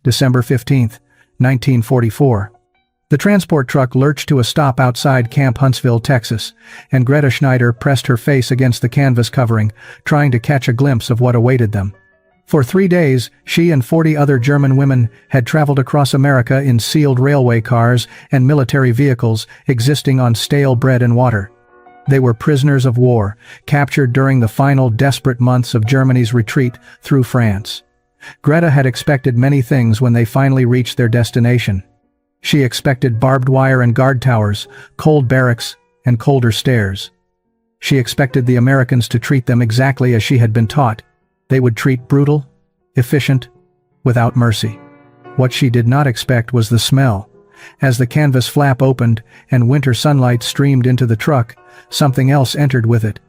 December 15, 1944. The transport truck lurched to a stop outside Camp Huntsville, Texas, and Greta Schneider pressed her face against the canvas covering, trying to catch a glimpse of what awaited them. For 3 days, she and 40 other German women had traveled across America in sealed railway cars and military vehicles existing on stale bread and water. They were prisoners of war, captured during the final desperate months of Germany's retreat through France. Greta had expected many things when they finally reached their destination. She expected barbed wire and guard towers, cold barracks, and colder stares. She expected the Americans to treat them exactly as she had been taught. They would treat brutal, efficient, without mercy. What she did not expect was the smell. As the canvas flap opened and winter sunlight streamed into the truck, something else entered with it.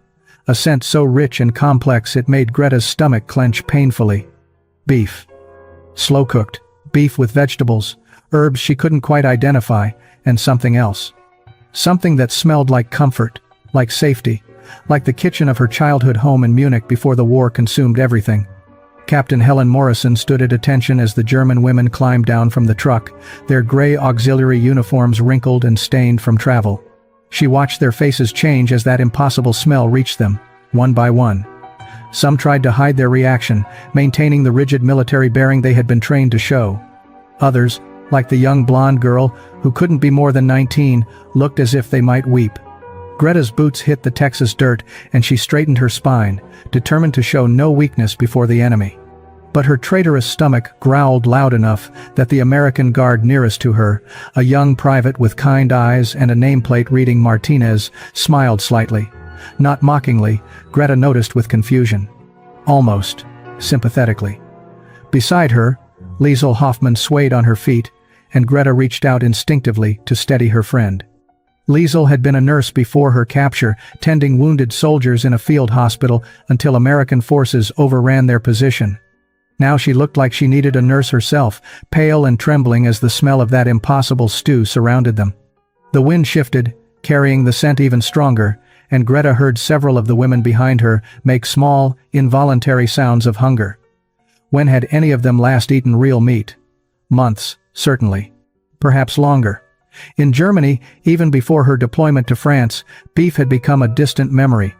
A scent so rich and complex it made Greta's stomach clench painfully. Beef. Slow-cooked, beef with vegetables, herbs she couldn't quite identify, and something else. Something that smelled like comfort, like safety, like the kitchen of her childhood home in Munich before the war consumed everything. Captain Helen Morrison stood at attention as the German women climbed down from the truck, their gray auxiliary uniforms wrinkled and stained from travel. She watched their faces change as that impossible smell reached them, one by one. Some tried to hide their reaction, maintaining the rigid military bearing they had been trained to show. Others, like the young blonde girl, who couldn't be more than 19, looked as if they might weep. Greta's boots hit the Texas dirt and she straightened her spine, determined to show no weakness before the enemy. But her traitorous stomach growled loud enough that the American guard nearest to her, a young private with kind eyes and a nameplate reading Martinez, smiled slightly. Not mockingly, Greta noticed with confusion. Almost sympathetically. Beside her, Liesl Hoffman swayed on her feet, and Greta reached out instinctively to steady her friend. Liesl had been a nurse before her capture, tending wounded soldiers in a field hospital until American forces overran their position. Now she looked like she needed a nurse herself, pale and trembling as the smell of that impossible stew surrounded them. The wind shifted, carrying the scent even stronger, and Greta heard several of the women behind her make small, involuntary sounds of hunger. When had any of them last eaten real meat? Months, certainly. Perhaps longer. In Germany, even before her deployment to France, beef had become a distant memory.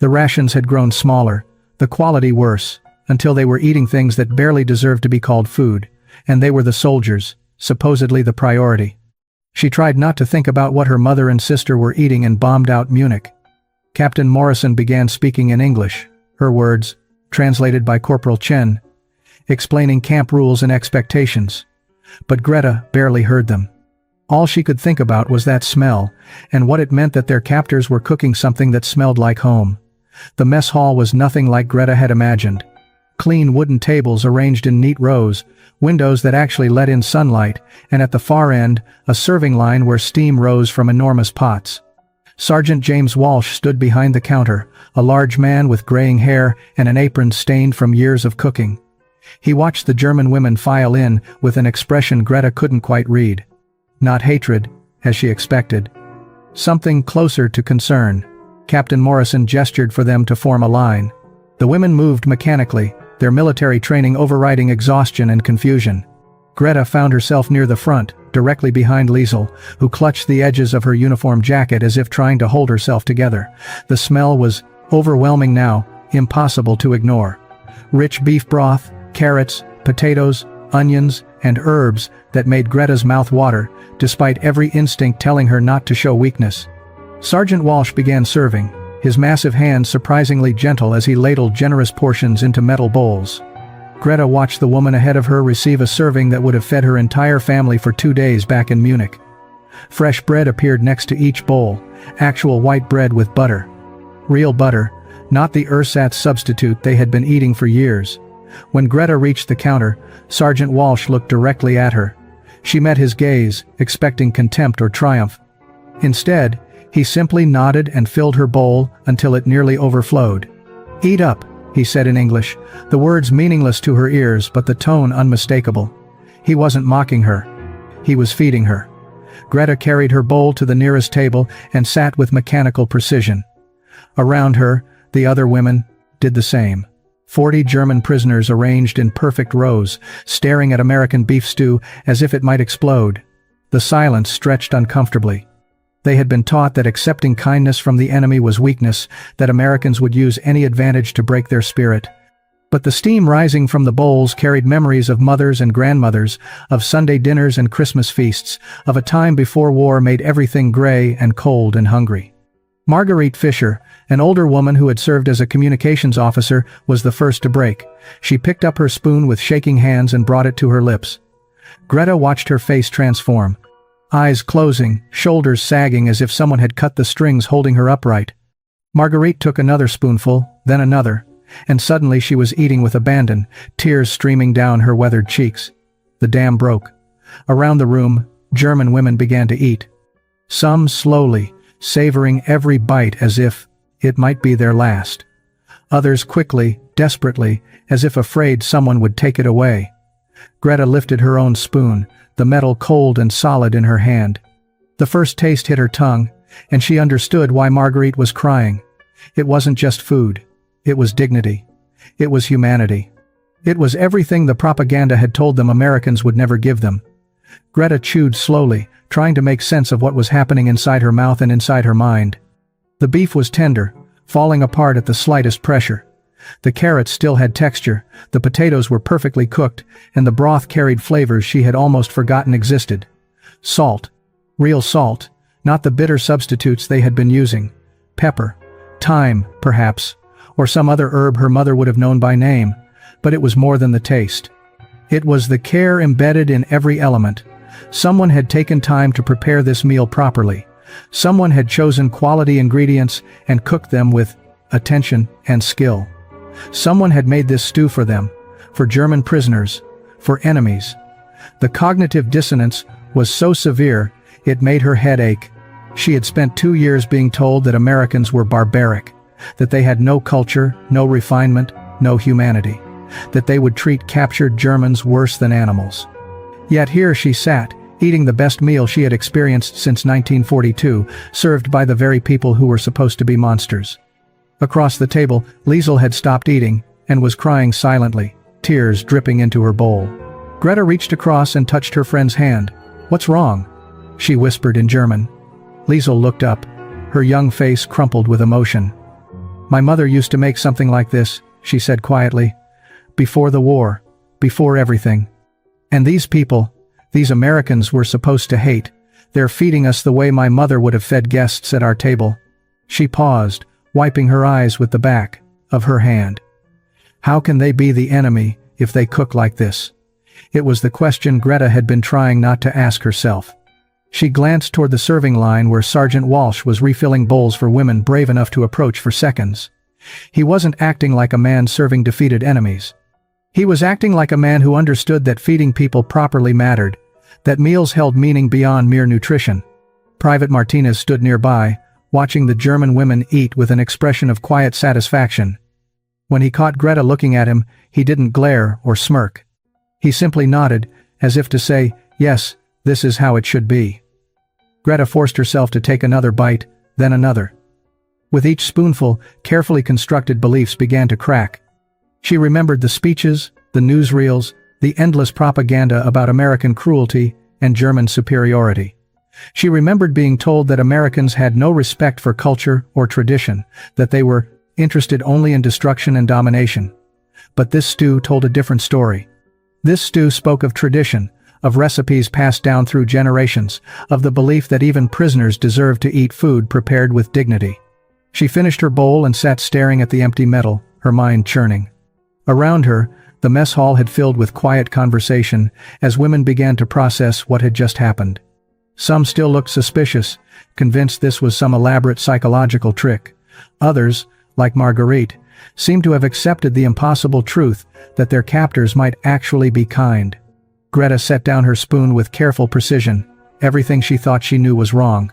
The rations had grown smaller, the quality worse, until they were eating things that barely deserved to be called food, and they were the soldiers, supposedly the priority. She tried not to think about what her mother and sister were eating in bombed-out Munich. Captain Morrison began speaking in English, her words, translated by Corporal Chen, explaining camp rules and expectations. But Greta barely heard them. All she could think about was that smell, and what it meant that their captors were cooking something that smelled like home. The mess hall was nothing like Greta had imagined. Clean wooden tables arranged in neat rows, windows that actually let in sunlight, and at the far end, a serving line where steam rose from enormous pots. Sergeant James Walsh stood behind the counter, a large man with graying hair and an apron stained from years of cooking. He watched the German women file in with an expression Greta couldn't quite read. Not hatred, as she expected. Something closer to concern. Captain Morrison gestured for them to form a line. The women moved mechanically, their military training overriding exhaustion and confusion. Greta found herself near the front, directly behind Liesl, who clutched the edges of her uniform jacket as if trying to hold herself together. The smell was overwhelming now, impossible to ignore. Rich beef broth, carrots, potatoes, onions, and herbs that made Greta's mouth water, despite every instinct telling her not to show weakness. Sergeant Walsh began serving, his massive hands surprisingly gentle as he ladled generous portions into metal bowls. Greta watched the woman ahead of her receive a serving that would have fed her entire family for 2 days back in Munich. Fresh bread appeared next to each bowl, actual white bread with butter. Real butter, not the ersatz substitute they had been eating for years. When Greta reached the counter, Sergeant Walsh looked directly at her. She met his gaze, expecting contempt or triumph. Instead, he simply nodded and filled her bowl until it nearly overflowed. "Eat up," he said in English, the words meaningless to her ears but the tone unmistakable. He wasn't mocking her. He was feeding her. Greta carried her bowl to the nearest table and sat with mechanical precision. Around her, the other women did the same. 40 German prisoners arranged in perfect rows, staring at American beef stew as if it might explode. The silence stretched uncomfortably. They had been taught that accepting kindness from the enemy was weakness, that Americans would use any advantage to break their spirit. But the steam rising from the bowls carried memories of mothers and grandmothers, of Sunday dinners and Christmas feasts, of a time before war made everything gray and cold and hungry. Marguerite Fisher, an older woman who had served as a communications officer, was the first to break. She picked up her spoon with shaking hands and brought it to her lips. Greta watched her face transform. Eyes closing, shoulders sagging as if someone had cut the strings holding her upright. Marguerite took another spoonful, then another, and suddenly she was eating with abandon, tears streaming down her weathered cheeks. The dam broke. Around the room, German women began to eat. Some slowly, savoring every bite as if it might be their last. Others quickly, desperately, as if afraid someone would take it away. Greta lifted her own spoon, the metal cold and solid in her hand. The first taste hit her tongue, and she understood why Marguerite was crying. It wasn't just food. It was dignity. It was humanity. It was everything the propaganda had told them Americans would never give them. Greta chewed slowly, trying to make sense of what was happening inside her mouth and inside her mind. The beef was tender, falling apart at the slightest pressure. The carrots still had texture, the potatoes were perfectly cooked, and the broth carried flavors she had almost forgotten existed. Salt. Real salt, not the bitter substitutes they had been using. Pepper. Thyme, perhaps, or some other herb her mother would have known by name, but it was more than the taste. It was the care embedded in every element. Someone had taken time to prepare this meal properly. Someone had chosen quality ingredients and cooked them with attention and skill. Someone had made this stew for them, for German prisoners, for enemies. The cognitive dissonance was so severe, it made her head ache. She had spent 2 years being told that Americans were barbaric, that they had no culture, no refinement, no humanity, that they would treat captured Germans worse than animals. Yet here she sat, eating the best meal she had experienced since 1942, served by the very people who were supposed to be monsters. Across the table, Liesel had stopped eating, and was crying silently, tears dripping into her bowl. Greta reached across and touched her friend's hand. "What's wrong?" she whispered in German. Liesel looked up, her young face crumpled with emotion. "My mother used to make something like this," she said quietly. "Before the war, before everything. And these people, these Americans we're supposed to hate, they're feeding us the way my mother would have fed guests at our table." She paused, wiping her eyes with the back of her hand. How can they be the enemy if they cook like this? It was the question Greta had been trying not to ask herself. She glanced toward the serving line where Sergeant Walsh was refilling bowls for women brave enough to approach for seconds. He wasn't acting like a man serving defeated enemies. He was acting like a man who understood that feeding people properly mattered, that meals held meaning beyond mere nutrition. Private Martinez stood nearby, watching the German women eat with an expression of quiet satisfaction. When he caught Greta looking at him, he didn't glare or smirk. He simply nodded, as if to say, "Yes, this is how it should be." Greta forced herself to take another bite, then another. With each spoonful, carefully constructed beliefs began to crack. She remembered the speeches, the newsreels, the endless propaganda about American cruelty and German superiority. She remembered being told that Americans had no respect for culture or tradition, that they were interested only in destruction and domination. But this stew told a different story. This stew spoke of tradition, of recipes passed down through generations, of the belief that even prisoners deserved to eat food prepared with dignity. She finished her bowl and sat staring at the empty metal, her mind churning. Around her, the mess hall had filled with quiet conversation as women began to process what had just happened. Some still looked suspicious, convinced this was some elaborate psychological trick. Others, like Marguerite, seemed to have accepted the impossible truth that their captors might actually be kind. Greta set down her spoon with careful precision. Everything she thought she knew was wrong.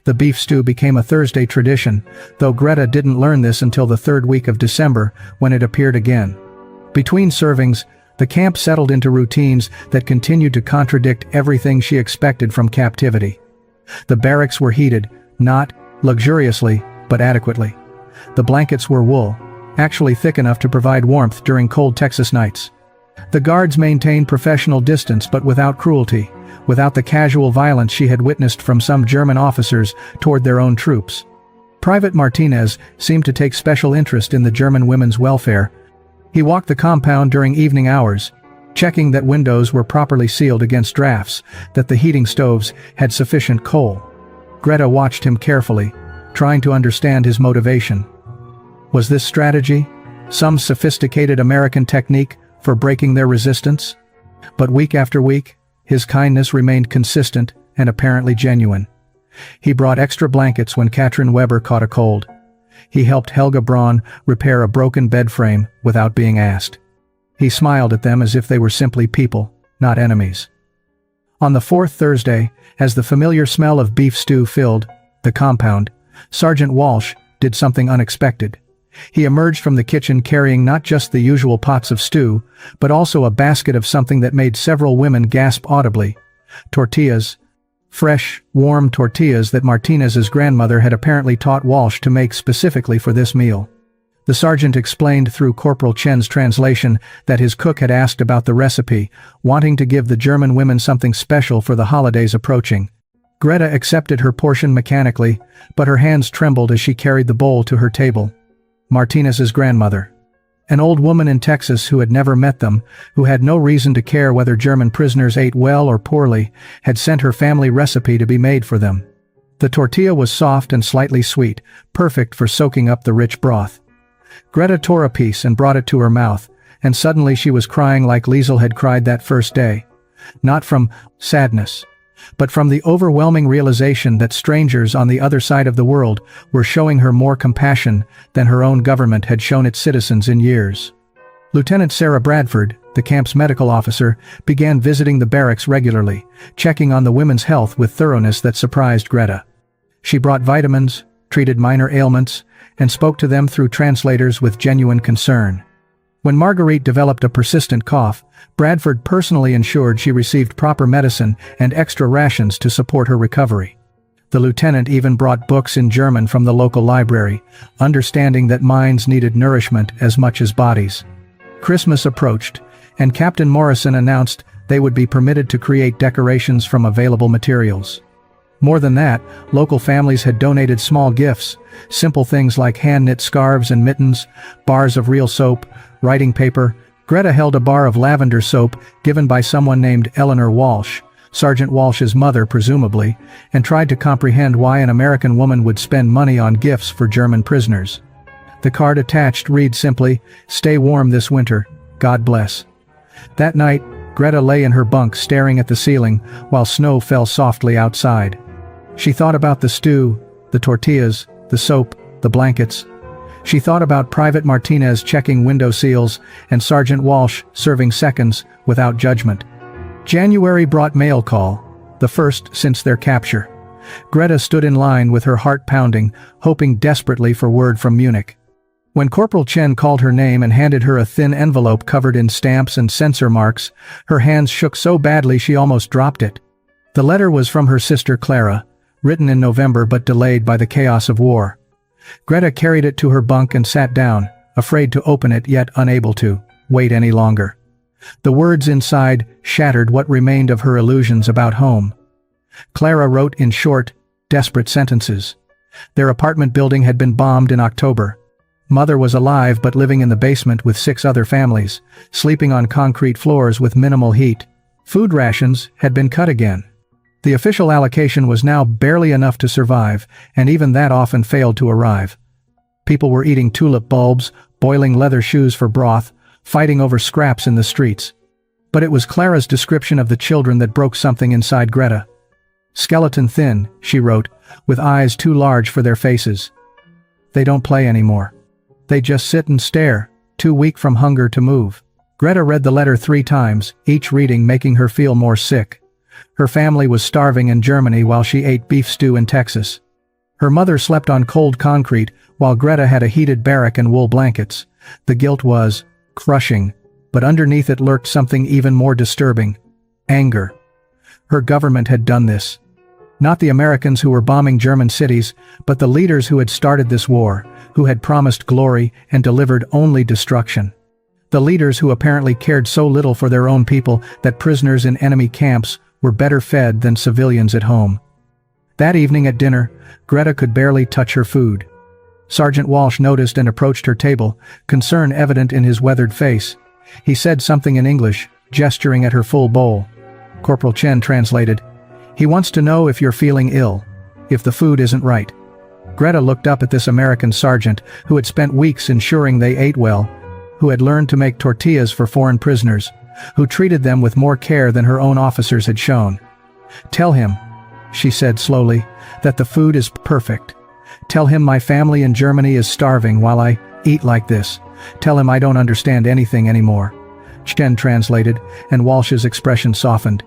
The beef stew became a Thursday tradition, though Greta didn't learn this until the third week of December, when it appeared again. Between servings, the camp settled into routines that continued to contradict everything she expected from captivity. The barracks were heated, not luxuriously, but adequately. The blankets were wool, actually thick enough to provide warmth during cold Texas nights. The guards maintained professional distance but without cruelty, without the casual violence she had witnessed from some German officers toward their own troops. Private Martinez seemed to take special interest in the German women's welfare. He walked the compound during evening hours, checking that windows were properly sealed against drafts, that the heating stoves had sufficient coal. Greta watched him carefully, trying to understand his motivation. Was this strategy? Some sophisticated American technique for breaking their resistance? But week after week, his kindness remained consistent and apparently genuine. He brought extra blankets when Katrin Weber caught a cold. He helped Helga Braun repair a broken bed frame without being asked. He smiled at them as if they were simply people, not enemies. On the fourth Thursday, as the familiar smell of beef stew filled the compound, Sergeant Walsh did something unexpected. He emerged from the kitchen carrying not just the usual pots of stew, but also a basket of something that made several women gasp audibly. Tortillas. Fresh, warm tortillas that Martinez's grandmother had apparently taught Walsh to make specifically for this meal. The sergeant explained through Corporal Chen's translation that his cook had asked about the recipe, wanting to give the German women something special for the holidays approaching. Greta accepted her portion mechanically, but her hands trembled as she carried the bowl to her table. Martinez's grandmother, an old woman in Texas who had never met them, who had no reason to care whether German prisoners ate well or poorly, had sent her family recipe to be made for them. The tortilla was soft and slightly sweet, perfect for soaking up the rich broth. Greta tore a piece and brought it to her mouth, and suddenly she was crying like Liesel had cried that first day. Not from sadness, but from the overwhelming realization that strangers on the other side of the world were showing her more compassion than her own government had shown its citizens in years. Lieutenant Sarah Bradford, the camp's medical officer, began visiting the barracks regularly, checking on the women's health with thoroughness that surprised Greta. She brought vitamins, treated minor ailments, and spoke to them through translators with genuine concern. When Marguerite developed a persistent cough, Bradford personally ensured she received proper medicine and extra rations to support her recovery. The lieutenant even brought books in German from the local library, understanding that minds needed nourishment as much as bodies. Christmas approached, and Captain Morrison announced they would be permitted to create decorations from available materials. More than that, local families had donated small gifts, simple things like hand-knit scarves and mittens, bars of real soap, writing paper. Greta held a bar of lavender soap given by someone named Eleanor Walsh, Sergeant Walsh's mother presumably, and tried to comprehend why an American woman would spend money on gifts for German prisoners. The card attached read simply, "Stay warm this winter, God bless." That night, Greta lay in her bunk staring at the ceiling while snow fell softly outside. She thought about the stew, the tortillas, the soap, the blankets. She thought about Private Martinez checking window seals and Sergeant Walsh serving seconds without judgment. January brought mail call, the first since their capture. Greta stood in line with her heart pounding, hoping desperately for word from Munich. When Corporal Chen called her name and handed her a thin envelope covered in stamps and censor marks, her hands shook so badly she almost dropped it. The letter was from her sister Clara, written in November but delayed by the chaos of war. Greta carried it to her bunk and sat down, afraid to open it yet unable to wait any longer. The words inside shattered what remained of her illusions about home. Clara wrote in short, desperate sentences. Their apartment building had been bombed in October. Mother was alive but living in the basement with 6 other families, sleeping on concrete floors with minimal heat. Food rations had been cut again. The official allocation was now barely enough to survive, and even that often failed to arrive. People were eating tulip bulbs, boiling leather shoes for broth, fighting over scraps in the streets. But it was Clara's description of the children that broke something inside Greta. "Skeleton thin," she wrote, with eyes too large for their faces. "They don't play anymore. They just sit and stare, too weak from hunger to move." Greta read the letter 3 times, each reading making her feel more sick. Her family was starving in Germany while she ate beef stew in Texas. Her mother slept on cold concrete while Greta had a heated barrack and wool blankets. The guilt was crushing, but underneath it lurked something even more disturbing: anger. Her government had done this. Not the Americans who were bombing German cities, but the leaders who had started this war, who had promised glory and delivered only destruction. The leaders who apparently cared so little for their own people that prisoners in enemy camps were better fed than civilians at home. That evening at dinner, Greta could barely touch her food. Sergeant Walsh noticed and approached her table, concern evident in his weathered face. He said something in English, gesturing at her full bowl. Corporal Chen translated, "He wants to know if you're feeling ill, if the food isn't right." Greta looked up at this American sergeant who had spent weeks ensuring they ate well, who had learned to make tortillas for foreign prisoners, who treated them with more care than her own officers had shown. "Tell him," she said slowly, "that the food is perfect. Tell him my family in Germany is starving while I eat like this. Tell him I don't understand anything anymore." Chen translated, and Walsh's expression softened.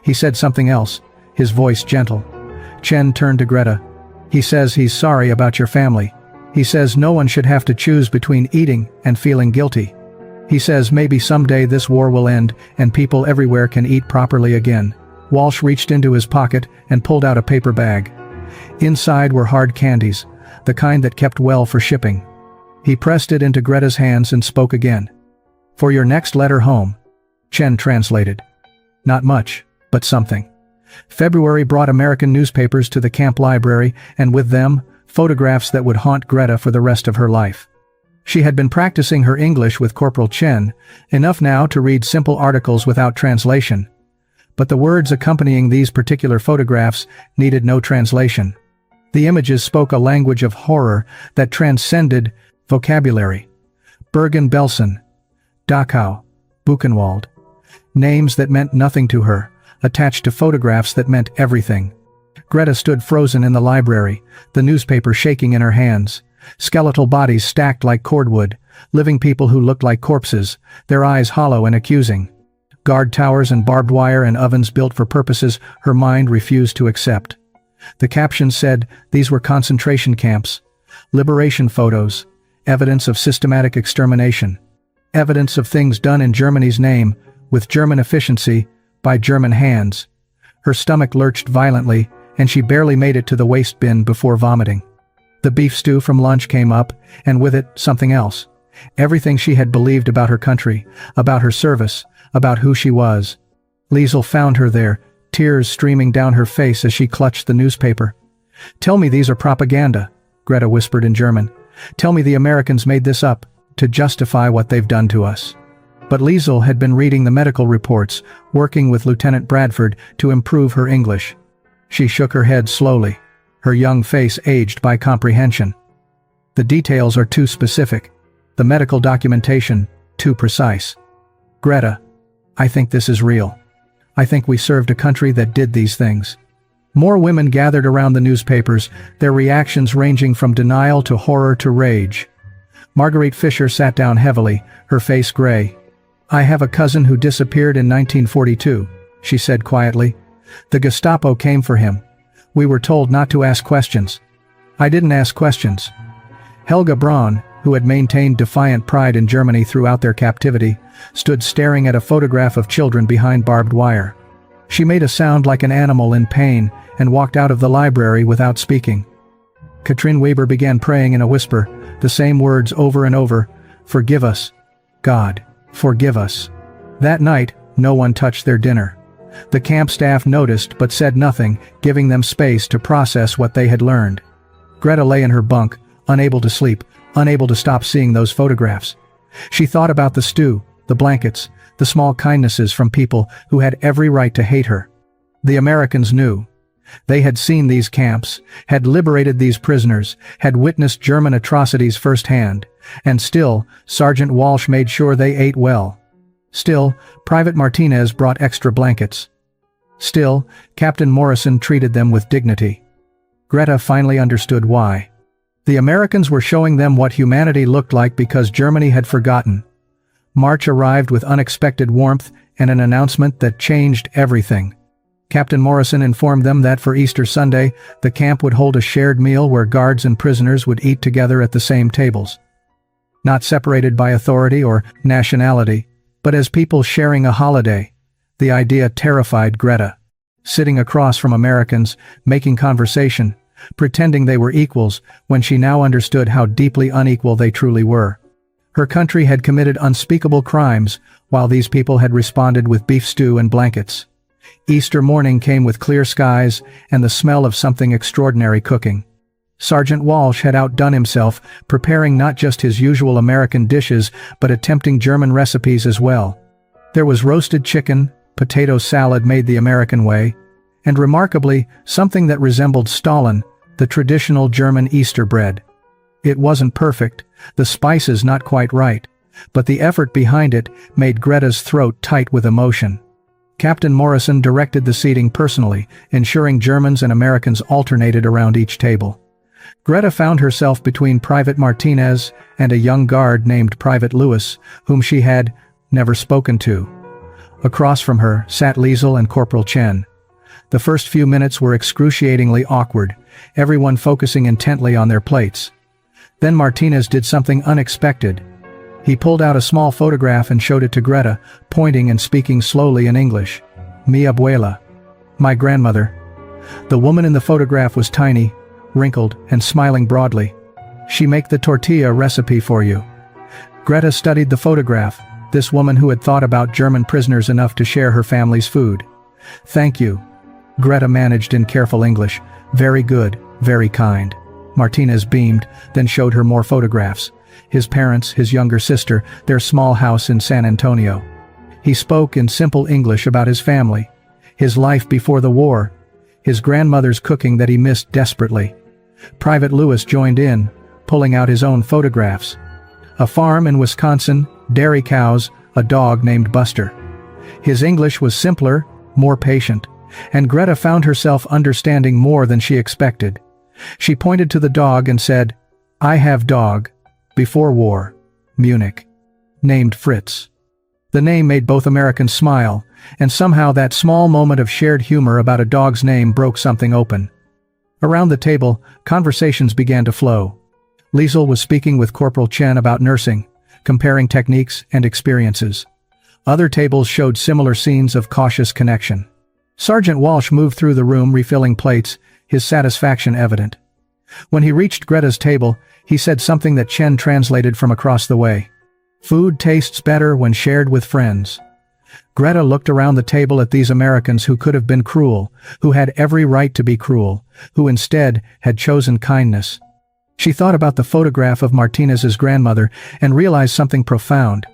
He said something else, his voice gentle. Chen turned to Greta. "He says he's sorry about your family. He says no one should have to choose between eating and feeling guilty. He says maybe someday this war will end and people everywhere can eat properly again." Walsh reached into his pocket and pulled out a paper bag. Inside were hard candies, the kind that kept well for shipping. He pressed it into Greta's hands and spoke again. "For your next letter home." Chen translated. Not much, but something. February brought American newspapers to the camp library, and with them, photographs that would haunt Greta for the rest of her life. She had been practicing her English with Corporal Chen, enough now to read simple articles without translation. But the words accompanying these particular photographs needed no translation. The images spoke a language of horror that transcended vocabulary. Bergen-Belsen, Dachau, Buchenwald. Names that meant nothing to her, attached to photographs that meant everything. Greta stood frozen in the library, the newspaper shaking in her hands. Skeletal bodies stacked like cordwood, living people who looked like corpses, their eyes hollow and accusing. Guard towers and barbed wire and ovens built for purposes her mind refused to accept. The caption said these were concentration camps, liberation photos, evidence of systematic extermination, evidence of things done in Germany's name, with German efficiency, by German hands. Her stomach lurched violently, and she barely made it to the waste bin before vomiting. The beef stew from lunch came up, and with it, something else. Everything she had believed about her country, about her service, about who she was. Liesel found her there, tears streaming down her face as she clutched the newspaper. "Tell me these are propaganda," Greta whispered in German. "Tell me the Americans made this up, to justify what they've done to us." But Liesel had been reading the medical reports, working with Lieutenant Bradford to improve her English. She shook her head slowly, her young face aged by comprehension. "The details are too specific. The medical documentation, too precise. Greta, I think this is real. I think we served a country that did these things." More women gathered around the newspapers, their reactions ranging from denial to horror to rage. Marguerite Fisher sat down heavily, her face gray. "I have a cousin who disappeared in 1942, she said quietly. "The Gestapo came for him. We were told not to ask questions. I didn't ask questions." Helga Braun, who had maintained defiant pride in Germany throughout their captivity, stood staring at a photograph of children behind barbed wire. She made a sound like an animal in pain and walked out of the library without speaking. Katrin Weber began praying in a whisper, the same words over and over, "Forgive us. God, forgive us." That night, no one touched their dinner. The camp staff noticed but said nothing, giving them space to process what they had learned. Greta lay in her bunk, unable to sleep, unable to stop seeing those photographs. She thought about the stew, the blankets, the small kindnesses from people who had every right to hate her. The Americans knew. They had seen these camps, had liberated these prisoners, had witnessed German atrocities firsthand, and still, Sergeant Walsh made sure they ate well. Still, Private Martinez brought extra blankets. Still, Captain Morrison treated them with dignity. Greta finally understood why. The Americans were showing them what humanity looked like because Germany had forgotten. March arrived with unexpected warmth and an announcement that changed everything. Captain Morrison informed them that for Easter Sunday, the camp would hold a shared meal where guards and prisoners would eat together at the same tables. Not separated by authority or nationality, but as people sharing a holiday. The idea terrified Greta. sitting across from Americans, making conversation, pretending they were equals, when she now understood how deeply unequal they truly were. Her country had committed unspeakable crimes, while these people had responded with beef stew and blankets. Easter morning came with clear skies and the smell of something extraordinary cooking. Sergeant Walsh had outdone himself, preparing not just his usual American dishes, but attempting German recipes as well. There was roasted chicken, potato salad made the American way, and remarkably, something that resembled Stollen, the traditional German Easter bread. It wasn't perfect, the spices not quite right, but the effort behind it made Greta's throat tight with emotion. Captain Morrison directed the seating personally, ensuring Germans and Americans alternated around each table. Greta found herself between Private Martinez and a young guard named Private Lewis, whom she had never spoken to. Across from her sat Liesel and Corporal Chen. The first few minutes were excruciatingly awkward, everyone focusing intently on their plates. Then Martinez did something unexpected. He pulled out a small photograph and showed it to Greta, pointing and speaking slowly in English. Mi abuela. My grandmother. The woman in the photograph was tiny, wrinkled, and smiling broadly. She make the tortilla recipe for you. Greta studied the photograph, this woman who had thought about German prisoners enough to share her family's food. Thank you. Greta managed in careful English. Very good, very kind. Martinez beamed, then showed her more photographs. His parents, his younger sister, their small house in San Antonio. He spoke in simple English about his family, his life before the war, his grandmother's cooking that he missed desperately. Private Lewis joined in, pulling out his own photographs. A farm in Wisconsin, dairy cows, a dog named Buster. His English was simpler, more patient, and Greta found herself understanding more than she expected. She pointed to the dog and said, I have dog. Before war. Munich. Named Fritz. The name made both Americans smile, and somehow that small moment of shared humor about a dog's name broke something open. Around the table, conversations began to flow. Liesel was speaking with Corporal Chen about nursing, comparing techniques and experiences. Other tables showed similar scenes of cautious connection. Sergeant Walsh moved through the room refilling plates, his satisfaction evident. When he reached Greta's table, he said something that Chen translated from across the way. Food tastes better when shared with friends. Greta looked around the table at these Americans who could have been cruel, who had every right to be cruel, who instead had chosen kindness. She thought about the photograph of Martinez's grandmother and realized something profound.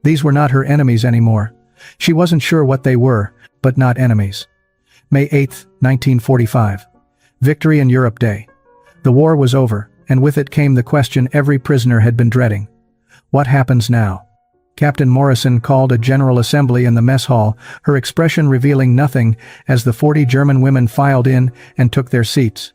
These were not her enemies anymore. She wasn't sure what they were, but not enemies. May 8, 1945. Victory in Europe Day. The war was over, and with it came the question every prisoner had been dreading. What happens now? Captain Morrison called a general assembly in the mess hall, her expression revealing nothing as the 40 German women filed in and took their seats.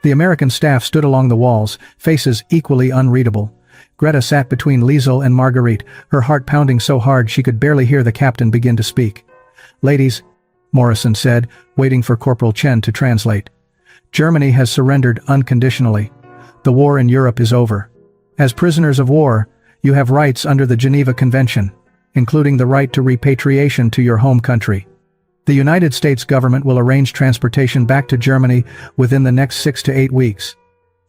The American staff stood along the walls, faces equally unreadable. Greta sat between Liesel and Marguerite, her heart pounding so hard she could barely hear the captain begin to speak. Ladies, Morrison said, waiting for Corporal Chen to translate. Germany has surrendered unconditionally. The war in Europe is over. As prisoners of war, you have rights under the Geneva Convention, including the right to repatriation to your home country. The United States government will arrange transportation back to Germany within the next 6 to 8 weeks.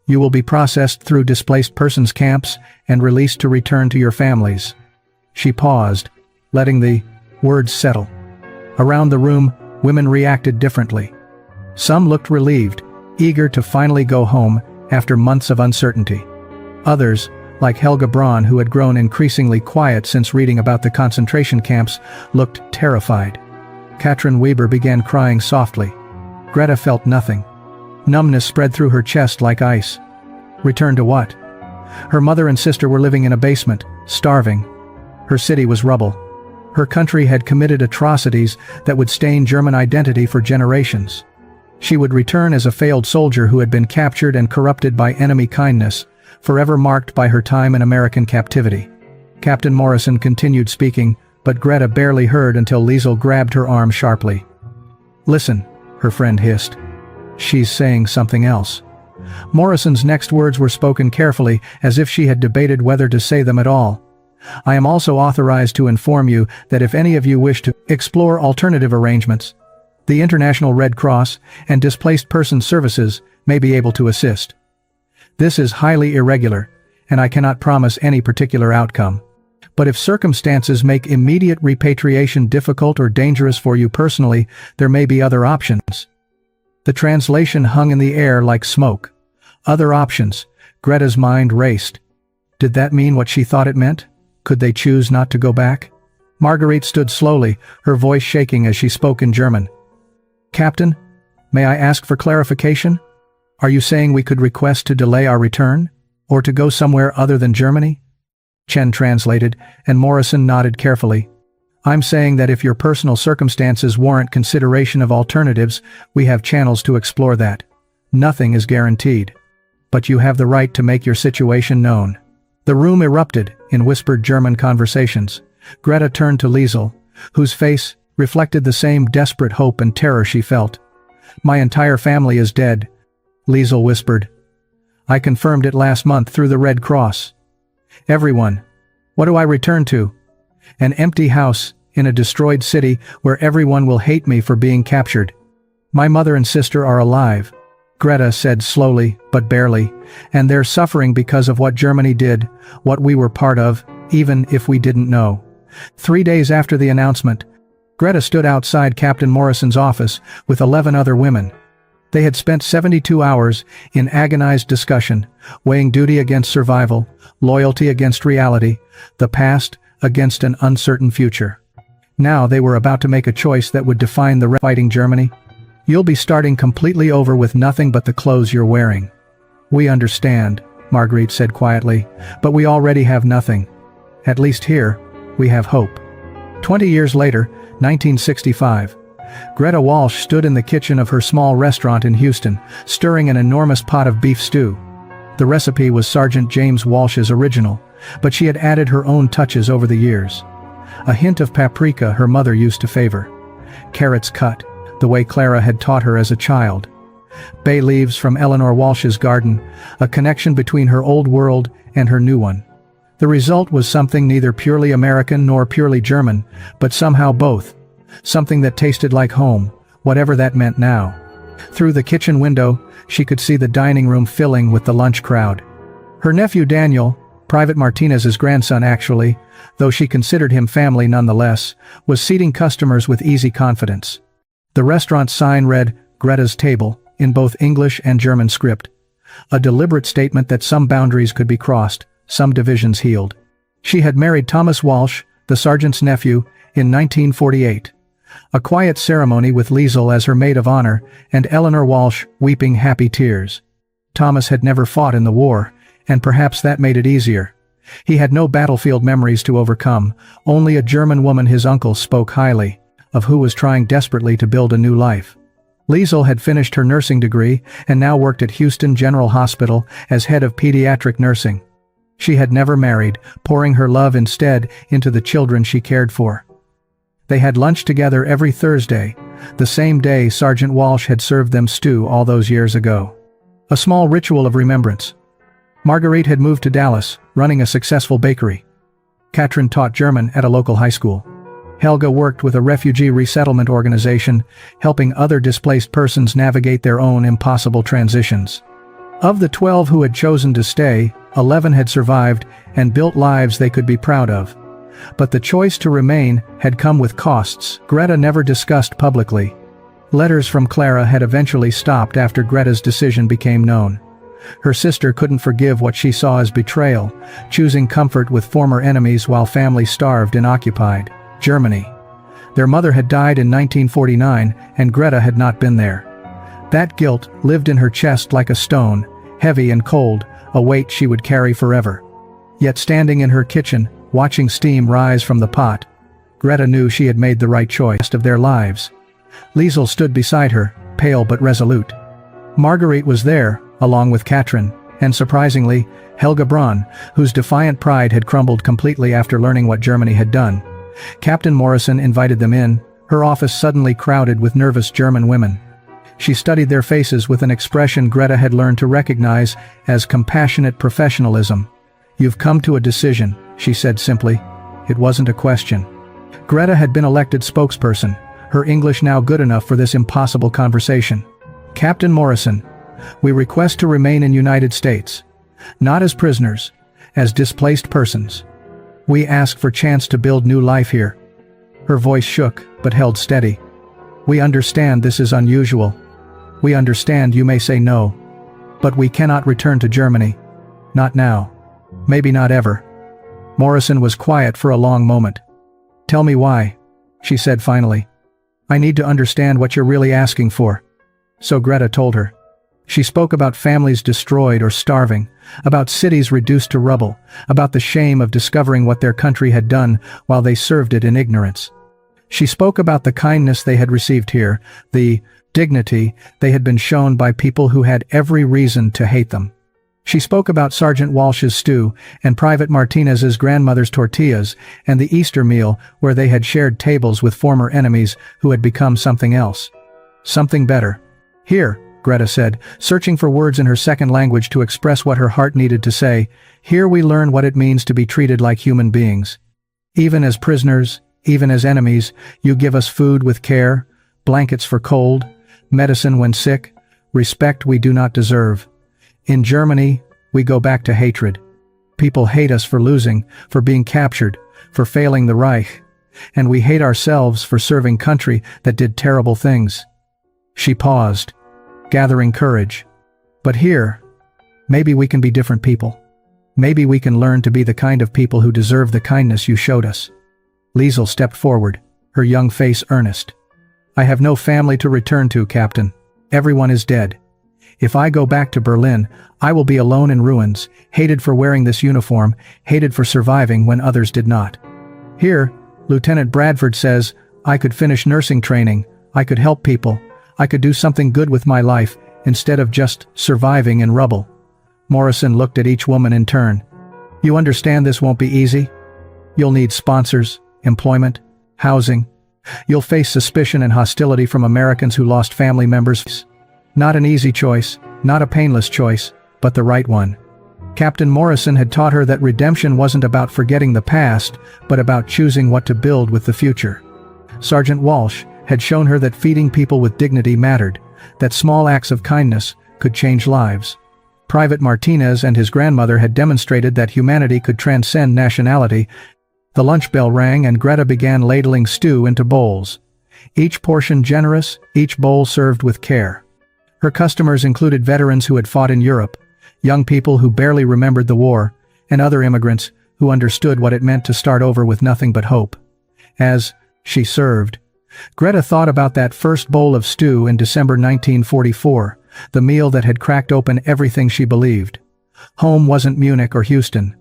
You will be processed through displaced persons camps and released to return to your families. She paused, letting the words settle. Around the room, women reacted differently. Some looked relieved, eager to finally go home after months of uncertainty. Others, like Helga Braun, who had grown increasingly quiet since reading about the concentration camps, looked terrified. Katrin Weber began crying softly. Greta felt nothing. Numbness spread through her chest like ice. Return to what? Her mother and sister were living in a basement, starving. Her city was rubble. Her country had committed atrocities that would stain German identity for generations. She would return as a failed soldier who had been captured and corrupted by enemy kindness, forever marked by her time in American captivity. Captain Morrison continued speaking, but Greta barely heard until Liesel grabbed her arm sharply. Listen, her friend hissed. She's saying something else. Morrison's next words were spoken carefully, as if she had debated whether to say them at all. I am also authorized to inform you that if any of you wish to explore alternative arrangements, The International Red Cross and Displaced Persons Services may be able to assist. This is highly irregular, and I cannot promise any particular outcome. But if circumstances make immediate repatriation difficult or dangerous for you personally, there may be other options. The translation hung in the air like smoke. Other options. Greta's mind raced. Did that mean what she thought it meant? Could they choose not to go back? Marguerite stood slowly, her voice shaking as she spoke in German. Captain, may I ask for clarification? Are you saying we could request to delay our return? Or to go somewhere other than Germany? Chen translated, and Morrison nodded carefully. I'm saying that if your personal circumstances warrant consideration of alternatives, we have channels to explore that. Nothing is guaranteed. But you have the right to make your situation known. The room erupted in whispered German conversations. Greta turned to Liesel, whose face reflected the same desperate hope and terror she felt. My entire family is dead, Liesel whispered. I confirmed it last month through the Red Cross. Everyone. What do I return to? An empty house in a destroyed city where everyone will hate me for being captured. My mother and sister are alive, Greta said slowly, but barely, and they're suffering because of what Germany did, what we were part of, even if we didn't know. 3 days after the announcement, Greta stood outside Captain Morrison's office with 11 other women. They had spent 72 hours in agonized discussion, weighing duty against survival, loyalty against reality, the past against an uncertain future. Now they were about to make a choice that would define the fighting Germany. You'll be starting completely over with nothing but the clothes you're wearing. We understand, Marguerite said quietly, but we already have nothing. At least here, we have hope. 20 years later, 1965. Greta Walsh stood in the kitchen of her small restaurant in Houston, stirring an enormous pot of beef stew. The recipe was Sergeant James Walsh's original, but she had added her own touches over the years. A hint of paprika her mother used to favor. Carrots cut, the way Clara had taught her as a child. Bay leaves from Eleanor Walsh's garden, a connection between her old world and her new one. The result was something neither purely American nor purely German, but somehow both. Something that tasted like home, whatever that meant now. Through the kitchen window, she could see the dining room filling with the lunch crowd. Her nephew Daniel, Private Martinez's grandson actually, though she considered him family nonetheless, was seating customers with easy confidence. The restaurant sign read, Greta's Table, in both English and German script. A deliberate statement that some boundaries could be crossed, some divisions healed. She had married Thomas Walsh, the sergeant's nephew, in 1948. A quiet ceremony with Liesel as her maid of honor, and Eleanor Walsh weeping happy tears. Thomas had never fought in the war, and perhaps that made it easier. He had no battlefield memories to overcome, only a German woman his uncle spoke highly of, who was trying desperately to build a new life. Liesel had finished her nursing degree and now worked at Houston General Hospital as head of pediatric nursing. She had never married, pouring her love instead into the children she cared for. They had lunch together every Thursday, the same day Sergeant Walsh had served them stew all those years ago. A small ritual of remembrance. Marguerite had moved to Dallas, running a successful bakery. Katrin taught German at a local high school. Helga worked with a refugee resettlement organization, helping other displaced persons navigate their own impossible transitions. Of the 12 who had chosen to stay, 11 had survived and built lives they could be proud of. But the choice to remain had come with costs Greta never discussed publicly. Letters from Clara had eventually stopped after Greta's decision became known. Her sister couldn't forgive what she saw as betrayal, choosing comfort with former enemies while family starved in occupied Germany. Their mother had died in 1949, and Greta had not been there. That guilt lived in her chest like a stone, heavy and cold, a weight she would carry forever. Yet standing in her kitchen, watching steam rise from the pot, Greta knew she had made the right choice of their lives. Liesel stood beside her, pale but resolute. Marguerite was there, along with Katrin, and surprisingly, Helga Braun, whose defiant pride had crumbled completely after learning what Germany had done. Captain Morrison invited them in, her office suddenly crowded with nervous German women. She studied their faces with an expression Greta had learned to recognize as compassionate professionalism. "You've come to a decision," she said simply. It wasn't a question. Greta had been elected spokesperson, her English now good enough for this impossible conversation. "Captain Morrison, we request to remain in United States. Not as prisoners, as displaced persons. We ask for chance to build new life here." Her voice shook, but held steady. "We understand this is unusual. We understand you may say no. But we cannot return to Germany. Not now. Maybe not ever." Morrison was quiet for a long moment. "Tell me why," she said finally. "I need to understand what you're really asking for." So Greta told her. She spoke about families destroyed or starving, about cities reduced to rubble, about the shame of discovering what their country had done while they served it in ignorance. She spoke about the kindness they had received here, the dignity they had been shown by people who had every reason to hate them. She spoke about Sergeant Walsh's stew and Private Martinez's grandmother's tortillas and the Easter meal where they had shared tables with former enemies who had become something else. Something better. "Here," Greta said, searching for words in her second language to express what her heart needed to say, "here we learn what it means to be treated like human beings. Even as prisoners, even as enemies, you give us food with care, blankets for cold, medicine when sick, respect we do not deserve. In Germany, we go back to hatred. People hate us for losing, for being captured, for failing the Reich. And we hate ourselves for serving country that did terrible things." She paused, gathering courage. "But here, maybe we can be different people. Maybe we can learn to be the kind of people who deserve the kindness you showed us." Liesel stepped forward, her young face earnest. "I have no family to return to, Captain. Everyone is dead. If I go back to Berlin, I will be alone in ruins, hated for wearing this uniform, hated for surviving when others did not. Here, Lieutenant Bradford says, I could finish nursing training, I could help people, I could do something good with my life, instead of just surviving in rubble." Morrison looked at each woman in turn. "You understand this won't be easy? You'll need sponsors, employment, housing. You'll face suspicion and hostility from Americans who lost family members. Not an easy choice, not a painless choice, but the right one." Captain Morrison had taught her that redemption wasn't about forgetting the past, but about choosing what to build with the future. Sergeant Walsh had shown her that feeding people with dignity mattered, that small acts of kindness could change lives. Private Martinez and his grandmother had demonstrated that humanity could transcend nationality. The lunch bell rang and Greta began ladling stew into bowls. Each portion generous, each bowl served with care. Her customers included veterans who had fought in Europe, young people who barely remembered the war, and other immigrants who understood what it meant to start over with nothing but hope. As she served, Greta thought about that first bowl of stew in December 1944, the meal that had cracked open everything she believed. Home wasn't Munich or Houston.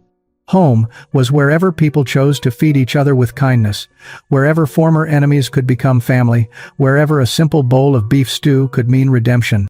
Home was wherever people chose to feed each other with kindness, wherever former enemies could become family, wherever a simple bowl of beef stew could mean redemption.